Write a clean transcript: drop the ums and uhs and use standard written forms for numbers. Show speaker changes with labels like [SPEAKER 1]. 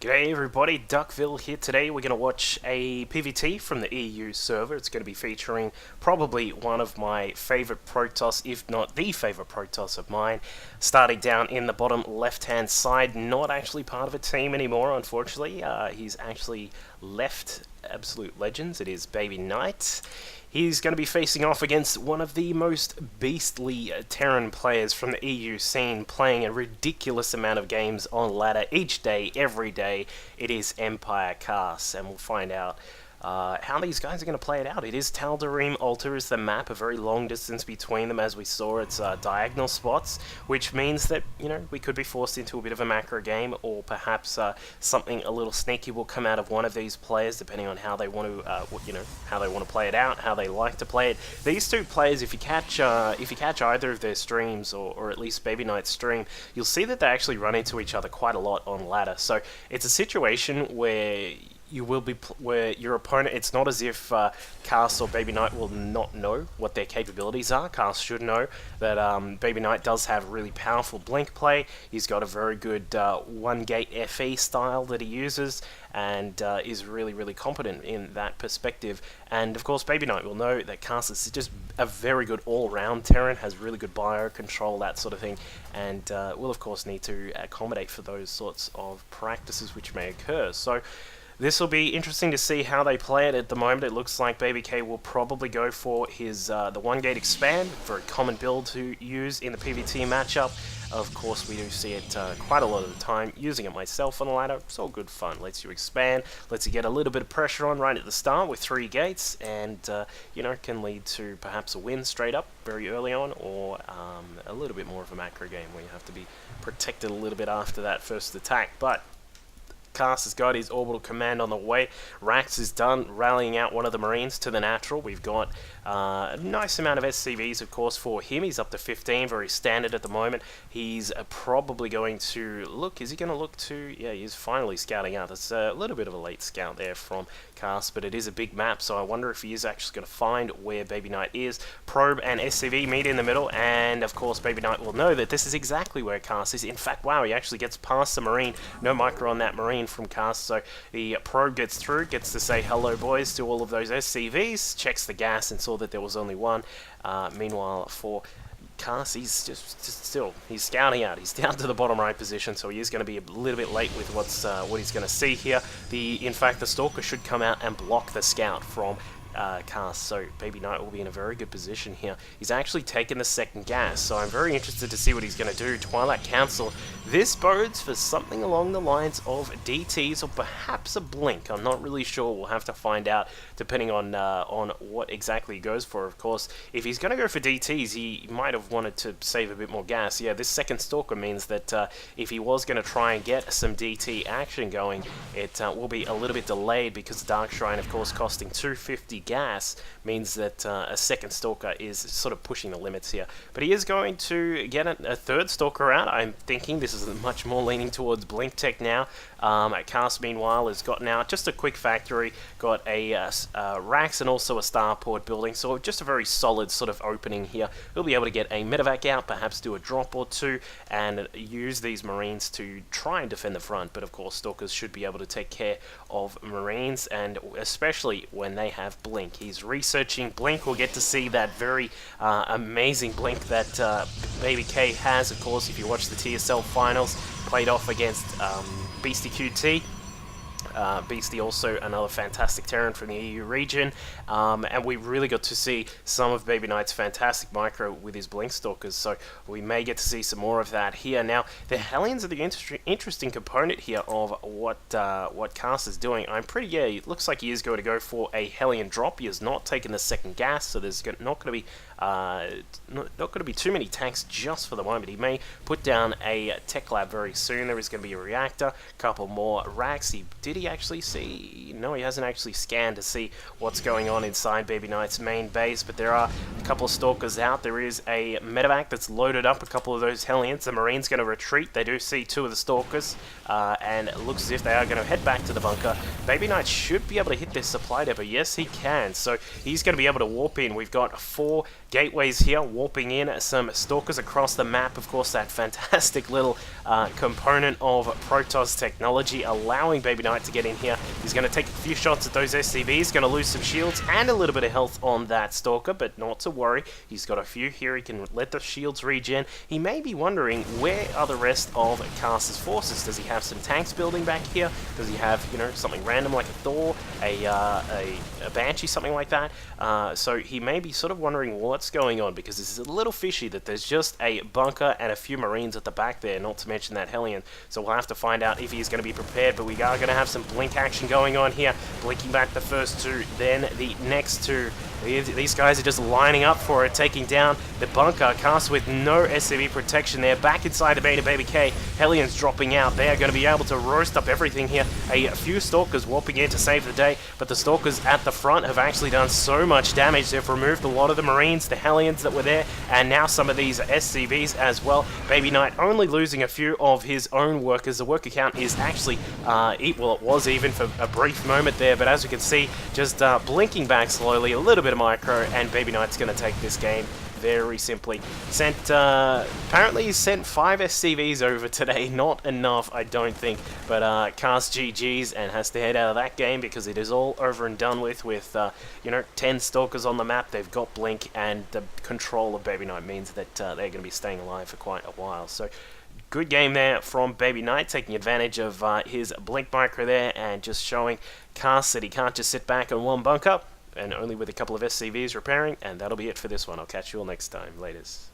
[SPEAKER 1] G'day everybody, Duckville here. Today we're going to watch a PvT from the EU server. It's going to be featuring probably one of my favourite Protoss, if not the favourite Protoss of mine. Starting down in the bottom left hand side, not actually part of a team anymore unfortunately. He's actually left Absolute Legends. It is BabyKnight. He's going to be facing off against one of the most beastly Terran players from the EU scene, playing a ridiculous amount of games on ladder each day, every day. It is EmpireKas, and we'll find out how these guys are going to play it out. It is Tal'Darim Altar is the map, a very long distance between them, as we saw. It's diagonal spots, which means that, you know, we could be forced into a bit of a macro game, or perhaps something a little sneaky will come out of one of these players, depending on how they want to, how they want to play it out, how they like to play it. These two players, if you catch either of their streams, or at least BabyKnight's stream, you'll see that they actually run into each other quite a lot on ladder. So it's a situation where you will be where your opponent, it's not as if Kas or BabyKnight will not know what their capabilities are. Kas should know that BabyKnight does have really powerful blink play. He's got a very good one gate FE style that he uses, and is really competent in that perspective. And of course BabyKnight will know that Kas is just a very good all-round Terran, has really good bio control, that sort of thing, and will of course need to accommodate for those sorts of practices which may occur. So this will be interesting to see how they play it. At the moment, it looks like BabyK will probably go for his the one-gate expand, very common build to use in the PvT matchup. Of course, we do see it quite a lot of the time, using it myself on the ladder. It's all good fun. Lets you expand, lets you get a little bit of pressure on right at the start with 3 gates, and can lead to perhaps a win straight up very early on, or a little bit more of a macro game where you have to be protected a little bit after that first attack. But Kas has got his orbital command on the way. Rax is done rallying out one of the Marines to the natural. We've got a nice amount of SCVs, of course, for him. He's up to 15, very standard at the moment. He's probably going to look, is he going to look to, yeah, he's finally scouting out. That's a little bit of a late scout there from Kas, but it is a big map, so I wonder if he is actually going to find where BabyKnight is. Probe and SCV meet in the middle, and of course BabyKnight will know that this is exactly where Kas is. In fact, wow, he actually gets past the Marine. No micro on that Marine from Kas, so the probe gets through, gets to say hello boys to all of those SCVs, checks the gas and saw that there was only one. Meanwhile, for Kas, he's just still, he's scouting out. He's down to the bottom right position, so he is going to be a little bit late with what he's going to see here. In fact, the Stalker should come out and block the scout from Kas, so BabyKnight will be in a very good position here. He's actually taken the second gas, so I'm very interested to see what he's going to do. Twilight Council, this bodes for something along the lines of DTs or perhaps a blink. I'm not really sure. We'll have to find out depending on what exactly he goes for. Of course, if he's going to go for DTs, he might have wanted to save a bit more gas. Yeah, this second Stalker means that if he was going to try and get some DT action going, it will be a little bit delayed, because the Dark Shrine, of course, costing 250 gas means that a second Stalker is sort of pushing the limits here. But he is going to get a third Stalker out. I'm thinking this is much more leaning towards blink tech now. Kas, meanwhile, has gotten out just a quick factory, got a Rax and also a starport building, so just a very solid sort of opening here. We'll be able to get a medevac out, perhaps do a drop or two, and use these Marines to try and defend the front. But of course, Stalkers should be able to take care of Marines, and especially when they have blink. He's researching blink. We'll get to see that very amazing blink that BabyK has. Of course, if you watch the TSL finals, played off against Beastie QT. Beastie, also another fantastic Terran from the EU region, and we really got to see some of BabyKnight's fantastic micro with his Blink Stalkers, so we may get to see some more of that here. Now, the Hellions are the interesting component here of what Kas is doing. It looks like he is going to go for a Hellion drop. He has not taken the second gas, so there's not going to be too many tanks just for the moment. He may put down a tech lab very soon. There is going to be a reactor, a couple more racks. Did he actually see? No, he hasn't actually scanned to see what's going on inside BabyKnight's main base, but there are a couple of stalkers out. There is a medevac that's loaded up a couple of those Hellions. The Marine's going to retreat. They do see 2 of the stalkers, and it looks as if they are going to head back to the bunker. BabyKnight should be able to hit this supply depot. Yes, he can. So he's going to be able to warp in. We've got 4 gateways here, warping in some stalkers across the map. Of course, that fantastic little component of Protoss technology allowing BabyKnight to get in here. He's going to take a few shots at those SCVs, going to lose some shields and a little bit of health on that stalker, but not to worry. He's got a few here. He can let the shields regen. He may be wondering, where are the rest of Kas's forces? Does he have some tanks building back here? Does he have, you know, something random like a Thor, a Banshee, something like that? So he may be sort of wondering what's going on, because this is a little fishy that there's just a bunker and a few Marines at the back there, not to mention that Hellion. So we'll have to find out if he's going to be prepared, but we are going to have some blink action going on here. Blinking back the first 2, then the next 2. These guys are just lining up for it, taking down the bunker. Kas with no SCV protection there. Back inside the beta BabyK. Hellions dropping out. They are going to be able to roast up everything here. A few Stalkers warping in to save the day, but the Stalkers at the front have actually done so much damage. They've removed a lot of the Marines, the Hellions that were there, and now some of these SCVs as well. BabyKnight only losing a few of his own workers. The worker count is actually, well, it was even for a brief moment there, but as we can see, just blinking back slowly, a little bit of micro, and BabyKnight's going to take this game very simply. Apparently he's sent 5 SCVs over today. Not enough, I don't think, but Kas GG's and has to head out of that game because it is all over and done with you know, 10 Stalkers on the map. They've got Blink, and the control of BabyKnight means that they're going to be staying alive for quite a while. So good game there from BabyKnight, taking advantage of his Blink micro there and just showing Kas that he can't just sit back on one bunker, and only with a couple of SCVs repairing, and that'll be it for this one. I'll catch you all next time. Laters.